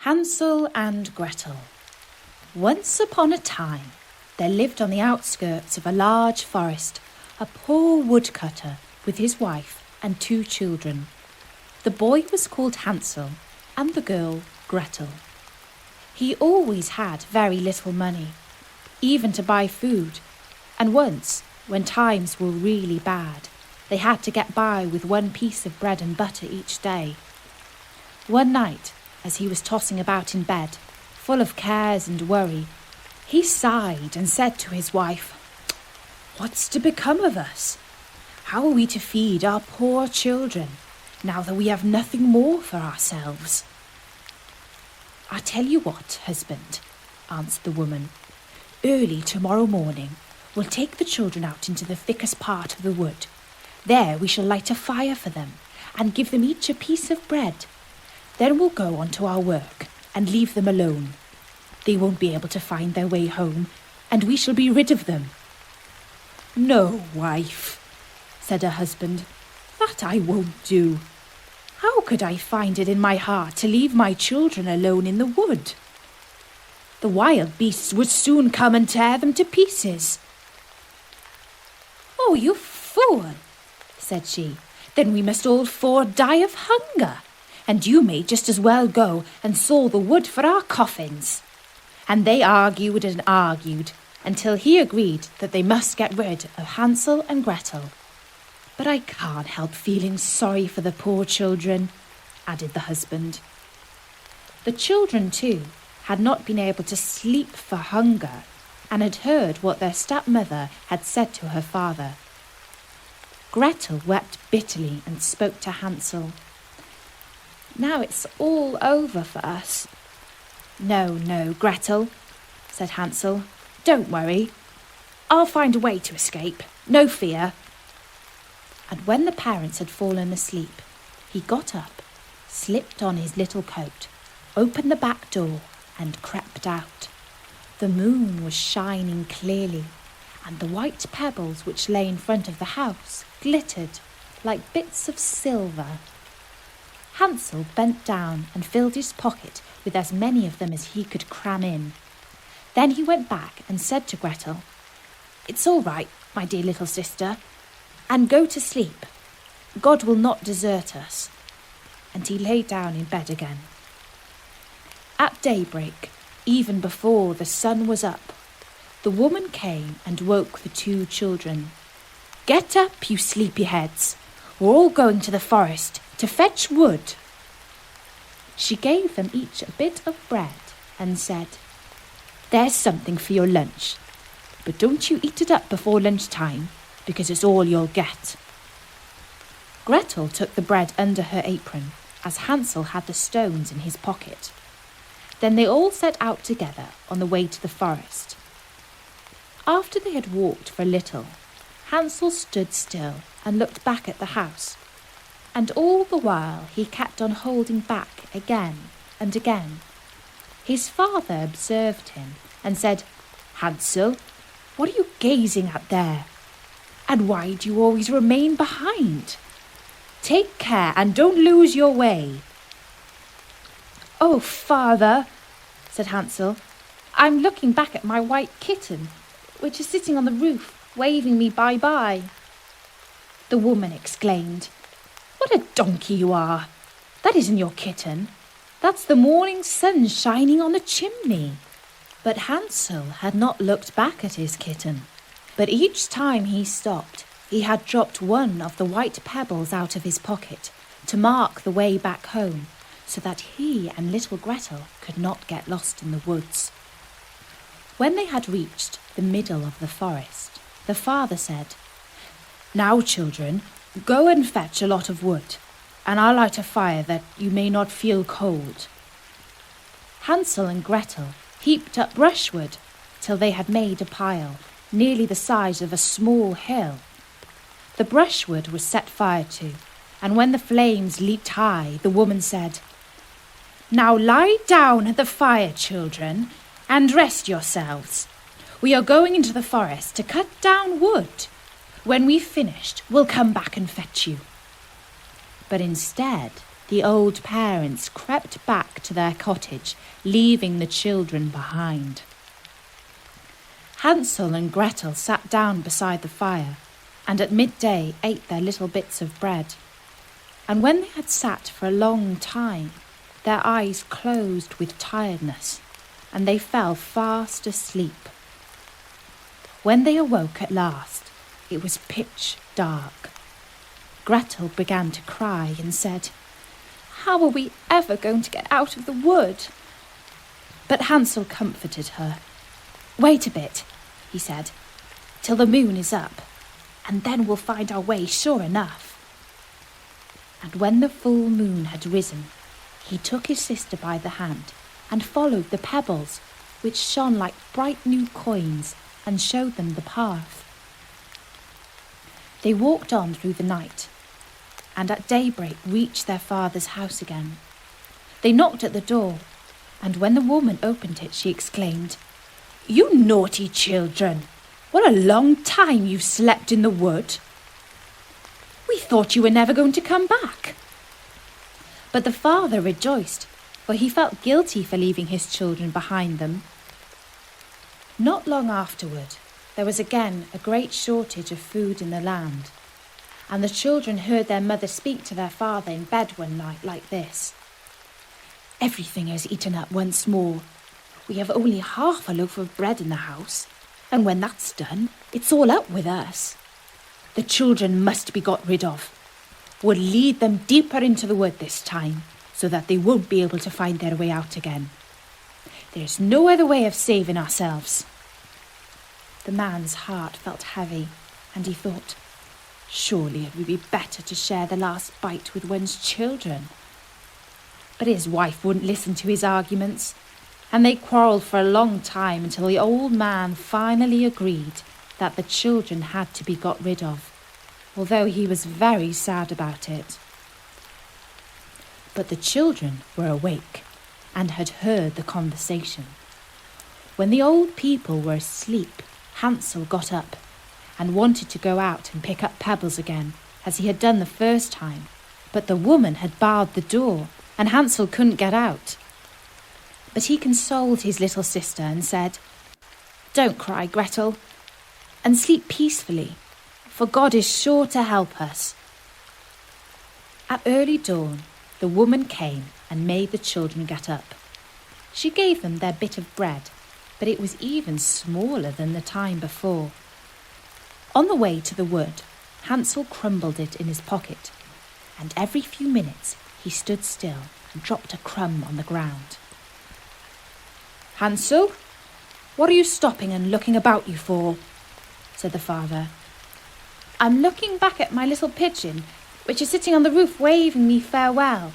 Hansel and Gretel. Once upon a time, there lived on the outskirts of a large forest a poor woodcutter with his wife and 2 children. The boy was called Hansel and the girl Gretel. He always had very little money, even to buy food, and once, when times were really bad, they had to get by with 1 piece of bread and butter each day. One night, as he was tossing about in bed, full of cares and worry, he sighed and said to his wife, "What's to become of us? How are we to feed our poor children, now that we have nothing more for ourselves?" "I tell you what, husband," answered the woman. "Early tomorrow morning, we'll take the children out into the thickest part of the wood. There we shall light a fire for them and give them each a piece of bread. Then we'll go on to our work and leave them alone. They won't be able to find their way home, and we shall be rid of them." "No, wife," said her husband, "that I won't do. How could I find it in my heart to leave my children alone in the wood? The wild beasts would soon come and tear them to pieces." "Oh, you fool," said she. "Then we must all 4 die of hunger, and you may just as well go and saw the wood for our coffins." And they argued and argued until he agreed that they must get rid of Hansel and Gretel. "But I can't help feeling sorry for the poor children," added the husband. The children, too, had not been able to sleep for hunger and had heard what their stepmother had said to her father. Gretel wept bitterly and spoke to Hansel. "Now it's all over for us." No, Gretel," said Hansel. "Don't worry. I'll find a way to escape. No fear." And when the parents had fallen asleep, he got up, slipped on his little coat, opened the back door and crept out. The moon was shining clearly, and the white pebbles which lay in front of the house glittered like bits of silver. Hansel bent down and filled his pocket with as many of them as he could cram in. Then he went back and said to Gretel, "It's all right, my dear little sister, and go to sleep. God will not desert us." And he lay down in bed again. At daybreak, even before the sun was up, the woman came and woke the 2 children. "Get up, you sleepyheads. We're all going to the forest to fetch wood." She gave them each a bit of bread and said, "There's something for your lunch, but don't you eat it up before lunchtime, because it's all you'll get." Gretel took the bread under her apron, as Hansel had the stones in his pocket. Then they all set out together on the way to the forest. After they had walked for a little, Hansel stood still and looked back at the house, and all the while he kept on holding back again and again. His father observed him and said, "Hansel, what are you gazing at there? And why do you always remain behind? Take care and don't lose your way." "Oh, father," said Hansel, "I'm looking back at my white kitten, which is sitting on the roof, waving me bye-bye." The woman exclaimed, "What a donkey you are! That isn't your kitten. That's the morning sun shining on the chimney." But Hansel had not looked back at his kitten. But each time he stopped, he had dropped 1 of the white pebbles out of his pocket to mark the way back home, so that he and little Gretel could not get lost in the woods. When they had reached the middle of the forest, the father said, "Now, children, go and fetch a lot of wood, and I'll light a fire that you may not feel cold." Hansel and Gretel heaped up brushwood till they had made a pile nearly the size of a small hill. The brushwood was set fire to, and when the flames leaped high, the woman said, "Now lie down at the fire, children, and rest yourselves. We are going into the forest to cut down wood. When we've finished, we'll come back and fetch you." But instead, the old parents crept back to their cottage, leaving the children behind. Hansel and Gretel sat down beside the fire, and at midday ate their little bits of bread. And when they had sat for a long time, their eyes closed with tiredness, and they fell fast asleep. When they awoke at last, it was pitch dark. Gretel began to cry and said, "How are we ever going to get out of the wood?" But Hansel comforted her. "Wait a bit," he said, "till the moon is up, and then we'll find our way sure enough." And when the full moon had risen, he took his sister by the hand and followed the pebbles, which shone like bright new coins, and showed them the path. They walked on through the night, and at daybreak reached their father's house again. They knocked at the door, and when the woman opened it, she exclaimed, "You naughty children! What a long time you've slept in the wood! We thought you were never going to come back." But the father rejoiced, for he felt guilty for leaving his children behind them. Not long afterward, there was again a great shortage of food in the land, and the children heard their mother speak to their father in bed one night like this: "Everything is eaten up once more. We have only half a loaf of bread in the house, and when that's done, it's all up with us. The children must be got rid of. We'll lead them deeper into the wood this time, so that they won't be able to find their way out again. There's no other way of saving ourselves." The man's heart felt heavy, and he thought, surely it would be better to share the last bite with one's children. But his wife wouldn't listen to his arguments, and they quarrelled for a long time until the old man finally agreed that the children had to be got rid of, although he was very sad about it. But the children were awake and had heard the conversation. When the old people were asleep, Hansel got up and wanted to go out and pick up pebbles again, as he had done the first time, but the woman had barred the door, and Hansel couldn't get out. But he consoled his little sister and said, "Don't cry, Gretel, and sleep peacefully, for God is sure to help us." At early dawn, the woman came and made the children get up. She gave them their bit of bread, but it was even smaller than the time before. On the way to the wood, Hansel crumbled it in his pocket, and every few minutes he stood still and dropped a crumb on the ground. "Hansel, what are you stopping and looking about you for?" said the father. "I'm looking back at my little pigeon, which is sitting on the roof waving me farewell,"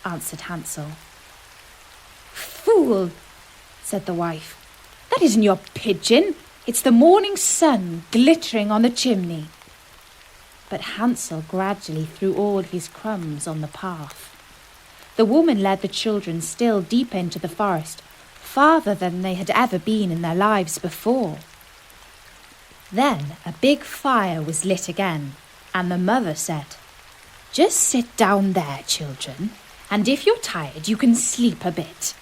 answered Hansel. "Fool," said the wife. "That isn't your pigeon. It's the morning sun glittering on the chimney." But Hansel gradually threw all his crumbs on the path. The woman led the children still deeper into the forest, farther than they had ever been in their lives before. Then a big fire was lit again, and the mother said, "Just sit down there, children, and if you're tired you can sleep a bit.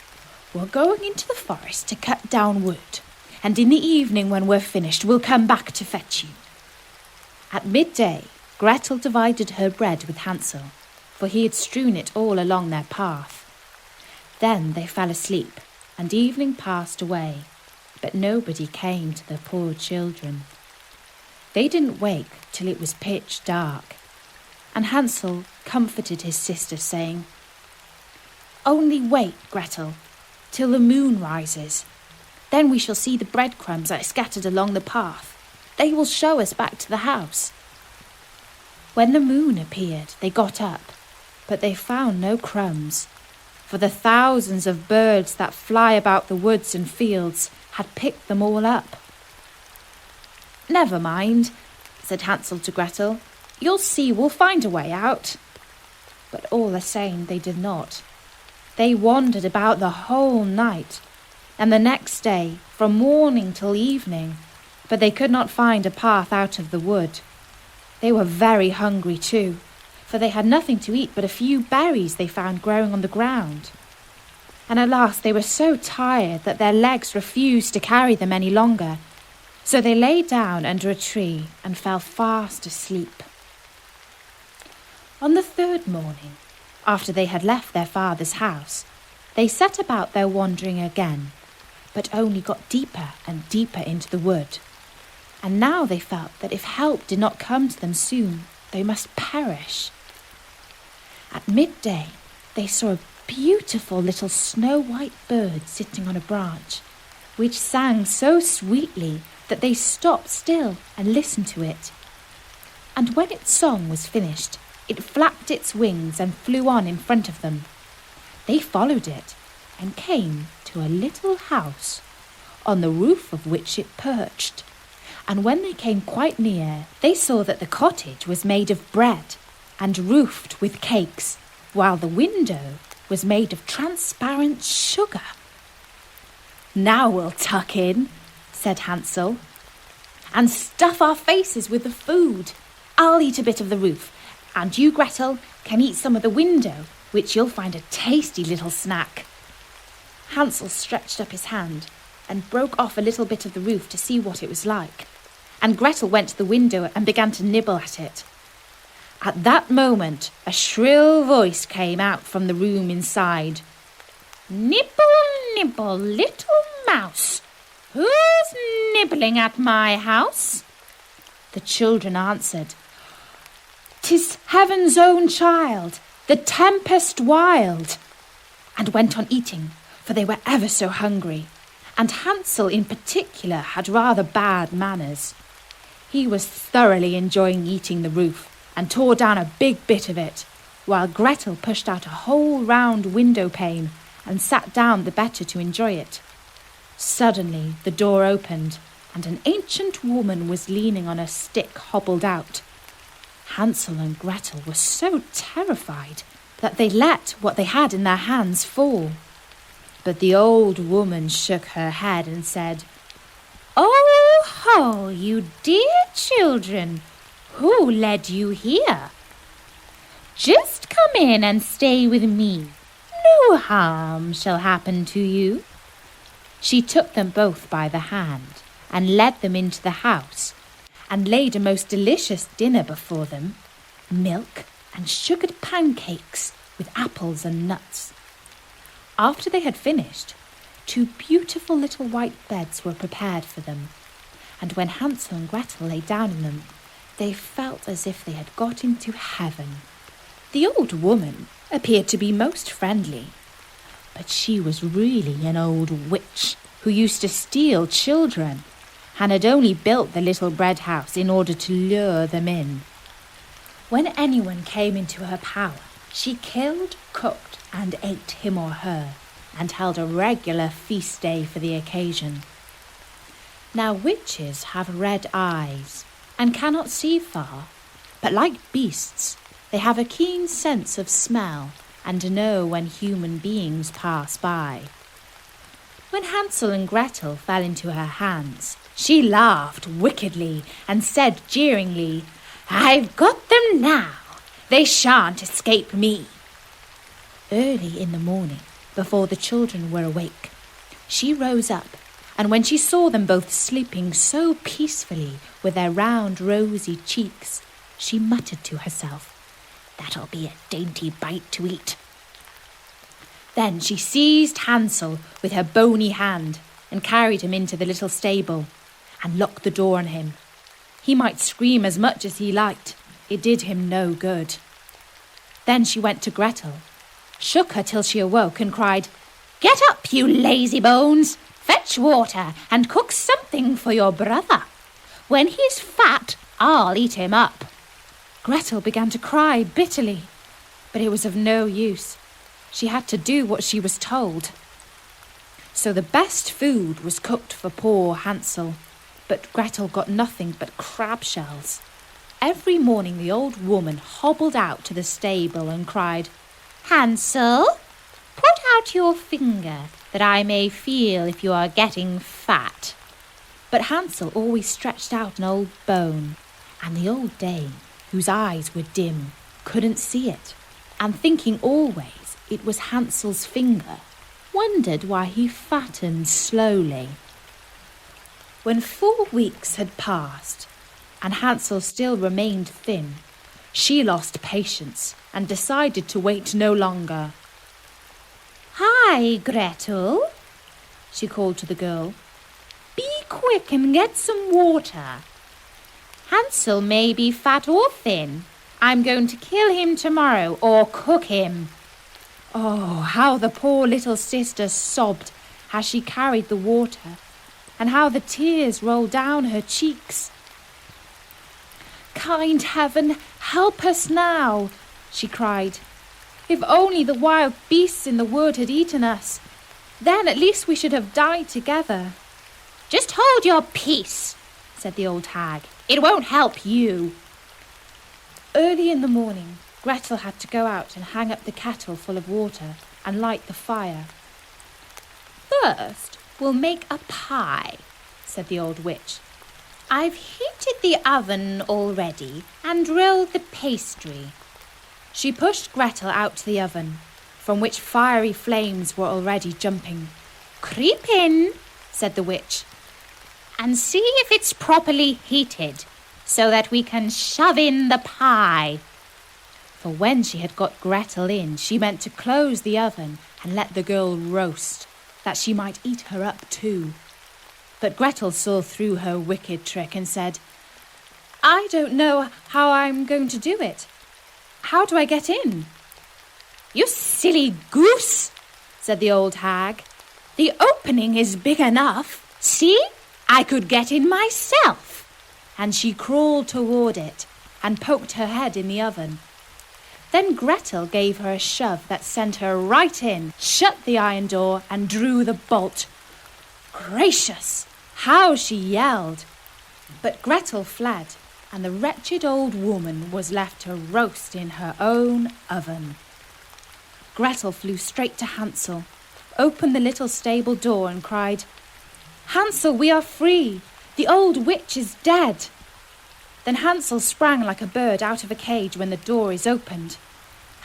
We're going into the forest to cut down wood, and in the evening when we're finished we'll come back to fetch you." At midday, Gretel divided her bread with Hansel, for he had strewn it all along their path. Then they fell asleep, and evening passed away, but nobody came to the poor children. They didn't wake till it was pitch dark, and Hansel comforted his sister, saying, "Only wait, Gretel, till the moon rises. Then we shall see the breadcrumbs I scattered along the path. They will show us back to the house." When the moon appeared, they got up, but they found no crumbs, for the thousands of birds that fly about the woods and fields had picked them all up. "Never mind," said Hansel to Gretel. "You'll see we'll find a way out." But all the same they did not. They wandered about the whole night, and the next day from morning till evening, but they could not find a path out of the wood. They were very hungry too, for they had nothing to eat but a few berries they found growing on the ground. And at last they were so tired that their legs refused to carry them any longer, so they lay down under a tree and fell fast asleep. On the third morning, after they had left their father's house, they set about their wandering again, but only got deeper and deeper into the wood. And now they felt that if help did not come to them soon, they must perish. At midday, they saw a beautiful little snow-white bird sitting on a branch, which sang so sweetly that they stopped still and listened to it. And when its song was finished, it flapped its wings and flew on in front of them. They followed it and came to a little house, on the roof of which it perched. And when they came quite near, they saw that the cottage was made of bread and roofed with cakes, while the window was made of transparent sugar. "Now we'll tuck in," said Hansel, "and stuff our faces with the food. I'll eat a bit of the roof, and you, Gretel, can eat some of the window, which you'll find a tasty little snack." Hansel stretched up his hand and broke off a little bit of the roof to see what it was like, and Gretel went to the window and began to nibble at it. At that moment, a shrill voice came out from the room inside. "Nibble, nibble, little mouse, who's nibbling at my house?" The children answered, "'Tis heaven's own child, the tempest wild," and went on eating, for they were ever so hungry, and Hansel in particular had rather bad manners. He was thoroughly enjoying eating the roof, and tore down a big bit of it, while Gretel pushed out a whole round window pane and sat down the better to enjoy it. Suddenly the door opened, and an ancient woman was leaning on a stick hobbled out. Hansel and Gretel were so terrified that they let what they had in their hands fall. But the old woman shook her head and said, "Oh ho, you dear children, who led you here? Just come in and stay with me. No harm shall happen to you." She took them both by the hand and led them into the house and laid a most delicious dinner before them, milk and sugared pancakes with apples and nuts. After they had finished, 2 beautiful little white beds were prepared for them, and when Hansel and Gretel lay down in them, they felt as if they had got into heaven. The old woman appeared to be most friendly, but she was really an old witch who used to steal children, and had only built the little bread house in order to lure them in. When anyone came into her power, she killed, cooked, and ate him or her, and held a regular feast day for the occasion. Now witches have red eyes and cannot see far, but like beasts, they have a keen sense of smell and know when human beings pass by. When Hansel and Gretel fell into her hands, she laughed wickedly and said jeeringly, "I've got them now. They shan't escape me." Early in the morning, before the children were awake, she rose up, and when she saw them both sleeping so peacefully with their round rosy cheeks, she muttered to herself, "That'll be a dainty bite to eat." Then she seized Hansel with her bony hand and carried him into the little stable and locked the door on him. He might scream as much as he liked. It did him no good. Then she went to Gretel, shook her till she awoke and cried, "Get up, you lazy bones! Fetch water and cook something for your brother. When he's fat, I'll eat him up." Gretel began to cry bitterly, but it was of no use. She had to do what she was told. So the best food was cooked for poor Hansel, but Gretel got nothing but crab shells. Every morning the old woman hobbled out to the stable and cried, "Hansel, put out your finger that I may feel if you are getting fat." But Hansel always stretched out an old bone, and the old dame, whose eyes were dim, couldn't see it, and thinking always it was Hansel's finger, wondered why he fattened slowly. When 4 weeks had passed, and Hansel still remained thin, she lost patience and decided to wait no longer. "Hi, Gretel," she called to the girl. "Be quick and get some water. Hansel may be fat or thin. I'm going to kill him tomorrow or cook him." Oh, how the poor little sister sobbed as she carried the water, and how the tears rolled down her cheeks. "Kind heaven, help us now," she cried. "If only the wild beasts in the wood had eaten us, then at least we should have died together." "Just hold your peace," said the old hag. "It won't help you." Early in the morning, Gretel had to go out and hang up the kettle full of water and light the fire. "First, we'll make a pie," said the old witch. "I've heated the oven already and rolled the pastry." She pushed Gretel out to the oven, from which fiery flames were already jumping. "Creep in," said the witch, "and see if it's properly heated, so that we can shove in the pie." For when she had got Gretel in, she meant to close the oven and let the girl roast, that she might eat her up too. But Gretel saw through her wicked trick and said, "I don't know how I'm going to do it. How do I get in?" "You silly goose," said the old hag. "The opening is big enough. See, I could get in myself." And she crawled toward it and poked her head in the oven. Then Gretel gave her a shove that sent her right in, shut the iron door and drew the bolt. Gracious! How she yelled! But Gretel fled, and the wretched old woman was left to roast in her own oven. Gretel flew straight to Hansel, opened the little stable door and cried, "Hansel, we are free! The old witch is dead!" Then Hansel sprang like a bird out of a cage when the door is opened.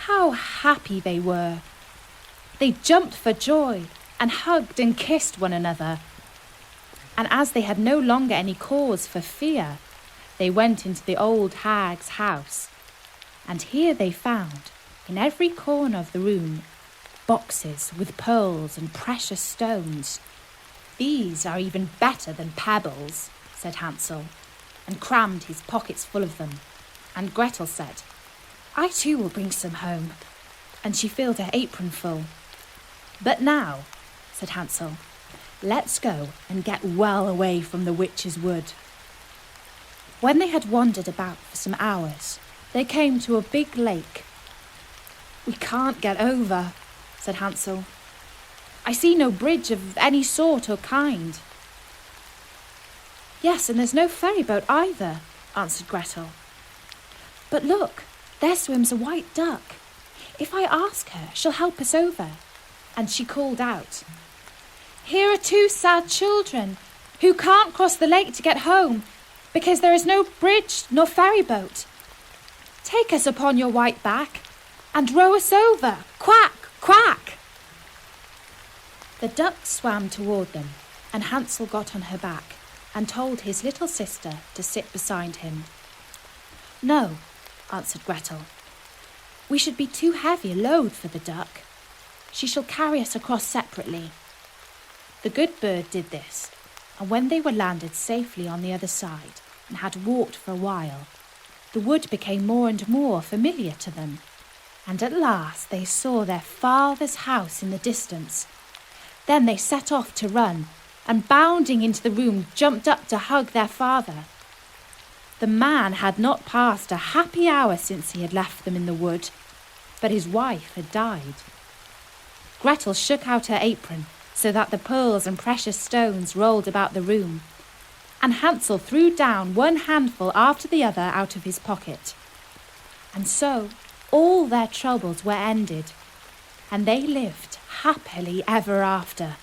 How happy they were! They jumped for joy and hugged and kissed one another. And as they had no longer any cause for fear, they went into the old hag's house. And here they found, in every corner of the room, boxes with pearls and precious stones. "These are even better than pebbles," said Hansel, and crammed his pockets full of them. And Gretel said, "I too will bring some home," and she filled her apron full. "But now," said Hansel, "let's go and get well away from the witch's wood." When they had wandered about for some hours, they came to a big lake. "We can't get over," said Hansel. "I see no bridge of any sort or kind." "Yes, and there's no ferry boat either," answered Gretel. "But look, there swims a white duck. If I ask her, she'll help us over." And she called out, "Here are 2 sad children who can't cross the lake to get home because there is no bridge nor ferry boat. Take us upon your white back and row us over. Quack, quack." The duck swam toward them, and Hansel got on her back and told his little sister to sit beside him. "No," answered Gretel. "We should be too heavy a load for the duck. She shall carry us across separately." The good bird did this, and when they were landed safely on the other side and had walked for a while, the wood became more and more familiar to them, and at last they saw their father's house in the distance. Then they set off to run, and bounding into the room, jumped up to hug their father. The man had not passed a happy hour since he had left them in the wood, but his wife had died. Gretel shook out her apron so that the pearls and precious stones rolled about the room, and Hansel threw down one handful after the other out of his pocket. And so all their troubles were ended, and they lived happily ever after.